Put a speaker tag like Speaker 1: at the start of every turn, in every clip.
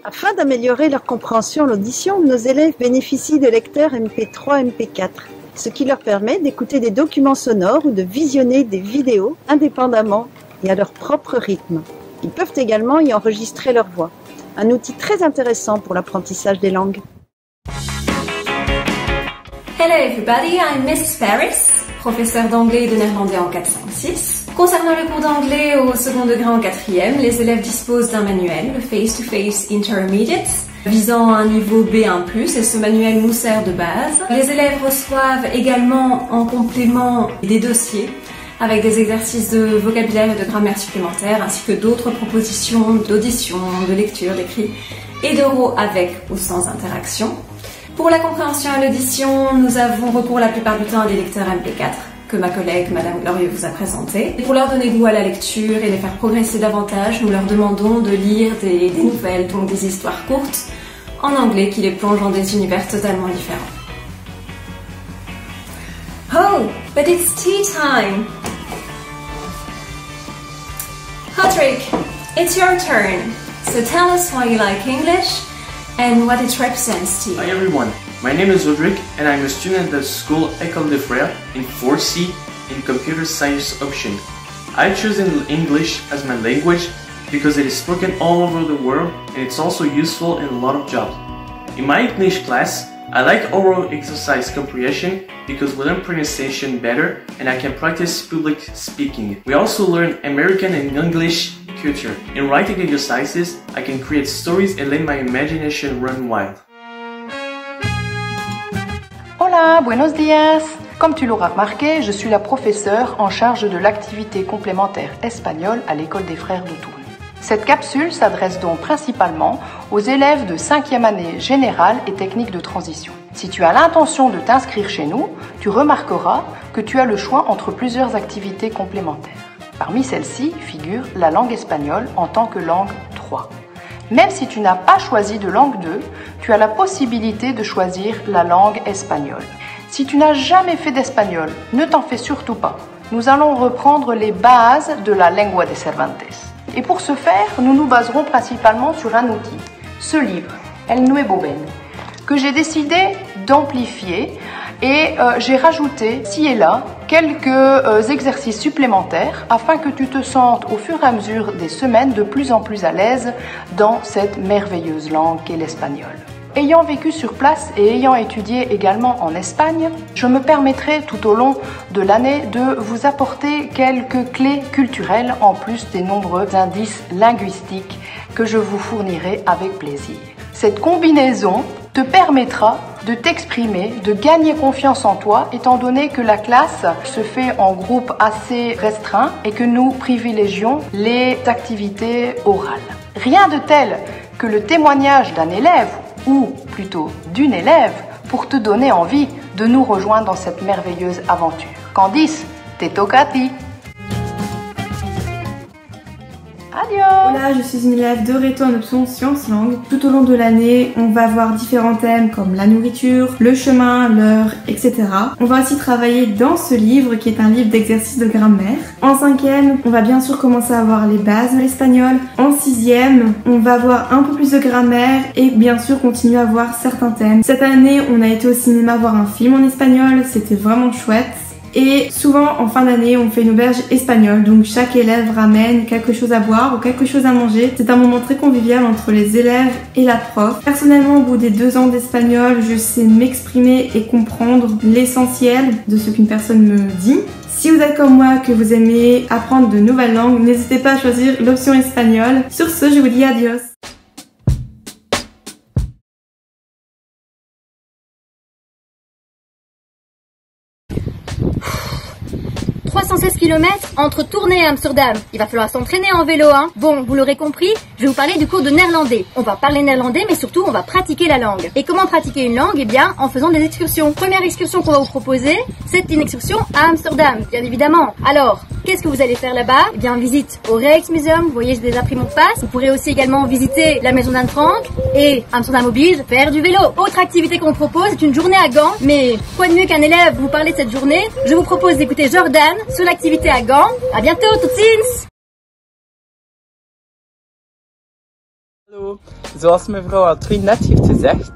Speaker 1: Afin d'améliorer leur compréhension en audition, nos élèves bénéficient de lecteurs MP3, MP4, ce qui leur permet d'écouter des documents sonores ou de visionner des vidéos indépendamment et à leur propre rythme. Ils peuvent également y enregistrer leur voix, un outil très intéressant pour l'apprentissage des langues.
Speaker 2: Hello everybody, I'm Mrs. Paris, professeure d'anglais et de néerlandais en 406. Concernant le cours d'anglais au second degré en 4e, les élèves disposent d'un manuel, le Face-to-Face Intermediate, visant un niveau B1+, et ce manuel nous sert de base. Les élèves reçoivent également en complément des dossiers avec des exercices de vocabulaire et de grammaire supplémentaires, ainsi que d'autres propositions d'audition, de lecture, d'écrit et d'oraux avec ou sans interaction. Pour la compréhension et l'audition, nous avons recours la plupart du temps à des lecteurs MP4 que ma collègue Madame Glorieux vous a présenté. Et pour leur donner goût à la lecture et les faire progresser davantage, nous leur demandons de lire des nouvelles, donc des histoires courtes, en anglais qui les plongent dans des univers totalement différents. Oh, but it's tea time! Patrick, it's your turn. So tell us why you like English and what it represents to you.
Speaker 3: Hi everyone, my name is Roderick and I'm a student at the school École des Frères in 4C in Computer Science option. I chose English as my language because it is spoken all over the world and it's also useful in a lot of jobs. In my English class, I like oral exercise comprehension because we learn pronunciation better and I can practice public speaking. We also learn American and English culture. In writing exercises, I can create stories and let my imagination run wild.
Speaker 4: Hola, buenos días! Comme tu l'auras remarqué, je suis la professeure en charge de l'activité complémentaire espagnole à l'École des Frères de Toul. Cette capsule s'adresse donc principalement aux élèves de 5e année générale et technique de transition. Si tu as l'intention de t'inscrire chez nous, tu remarqueras que tu as le choix entre plusieurs activités complémentaires. Parmi celles-ci figure la langue espagnole en tant que langue 3. Même si tu n'as pas choisi de langue 2, tu as la possibilité de choisir la langue espagnole. Si tu n'as jamais fait d'espagnol, ne t'en fais surtout pas. Nous allons reprendre les bases de la lengua de Cervantes. Et pour ce faire, nous nous baserons principalement sur un outil, ce livre, El Nuevo Ben, que j'ai décidé d'amplifier et j'ai rajouté ci et là quelques exercices supplémentaires afin que tu te sentes au fur et à mesure des semaines de plus en plus à l'aise dans cette merveilleuse langue qu'est l'espagnol. Ayant vécu sur place et ayant étudié également en Espagne, je me permettrai tout au long de l'année de vous apporter quelques clés culturelles en plus des nombreux indices linguistiques que je vous fournirai avec plaisir. Cette combinaison te permettra de t'exprimer, de gagner confiance en toi, étant donné que la classe se fait en groupe assez restreint et que nous privilégions les activités orales. Rien de tel que le témoignage d'un élève, ou plutôt d'une élève, pour te donner envie de nous rejoindre dans cette merveilleuse aventure. Candice, te toca a ti! Adios!
Speaker 5: Hola, je suis une élève de Réto en option Sciences Langues. Tout au long de l'année, on va voir différents thèmes comme la nourriture, le chemin, l'heure, etc. On va aussi travailler dans ce livre qui est un livre d'exercices de grammaire. En 5e, on va bien sûr commencer à voir les bases de l'espagnol. En 6e, on va voir un peu plus de grammaire et bien sûr continuer à voir certains thèmes. Cette année, on a été au cinéma voir un film en espagnol, c'était vraiment chouette. Et souvent, en fin d'année, on fait une auberge espagnole, donc chaque élève ramène quelque chose à boire ou quelque chose à manger. C'est un moment très convivial entre les élèves et la prof. Personnellement, au bout des 2 ans d'espagnol, je sais m'exprimer et comprendre l'essentiel de ce qu'une personne me dit. Si vous êtes comme moi, que vous aimez apprendre de nouvelles langues, n'hésitez pas à choisir l'option espagnole. Sur ce, je vous dis adios.
Speaker 6: 316 km entre Tournai et Amsterdam. Il va falloir s'entraîner en vélo, hein. Bon, vous l'aurez compris, je vais vous parler du cours de néerlandais. On va parler néerlandais, mais surtout, on va pratiquer la langue. Et comment pratiquer une langue? Eh bien, en faisant des excursions. Première excursion qu'on va vous proposer, c'est une excursion à Amsterdam, bien évidemment. Alors, Qu'est-ce que vous allez faire là-bas? Eh bien, visite au Rijksmuseum. Vous voyez, j'ai déjà pris mon pass. Vous pourrez aussi également visiter la maison d'Anne Frank et Amsterdam oblige, faire du vélo. Autre activité qu'on propose, c'est une journée à Gand. Mais quoi de mieux qu'un élève vous parler de cette journée? Je vous propose d'écouter Jordan sur l'activité à Gand. À bientôt, tot ziens!
Speaker 7: Hallo, zoals mevrouw Altruy net heeft gezegd,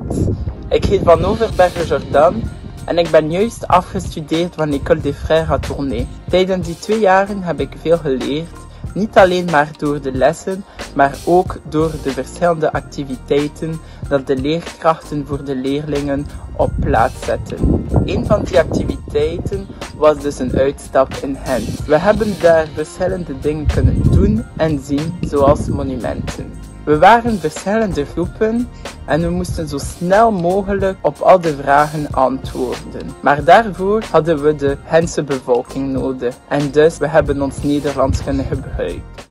Speaker 7: ik heet Van Overbergen Jordan en ik ben juist afgestudeerd van École des Frères à Tournai. Tijdens die 2 jaren heb ik veel geleerd, niet alleen maar door de lessen, maar ook door de verschillende activiteiten dat de leerkrachten voor de leerlingen op plaats zetten. Een van die activiteiten was dus een uitstap in Gent. We hebben daar verschillende dingen kunnen doen en zien, zoals monumenten. We waren verschillende groepen en we moesten zo snel mogelijk op al de vragen antwoorden. Maar daarvoor hadden we de Gentse bevolking nodig en dus we hebben ons Nederlands kunnen gebruiken.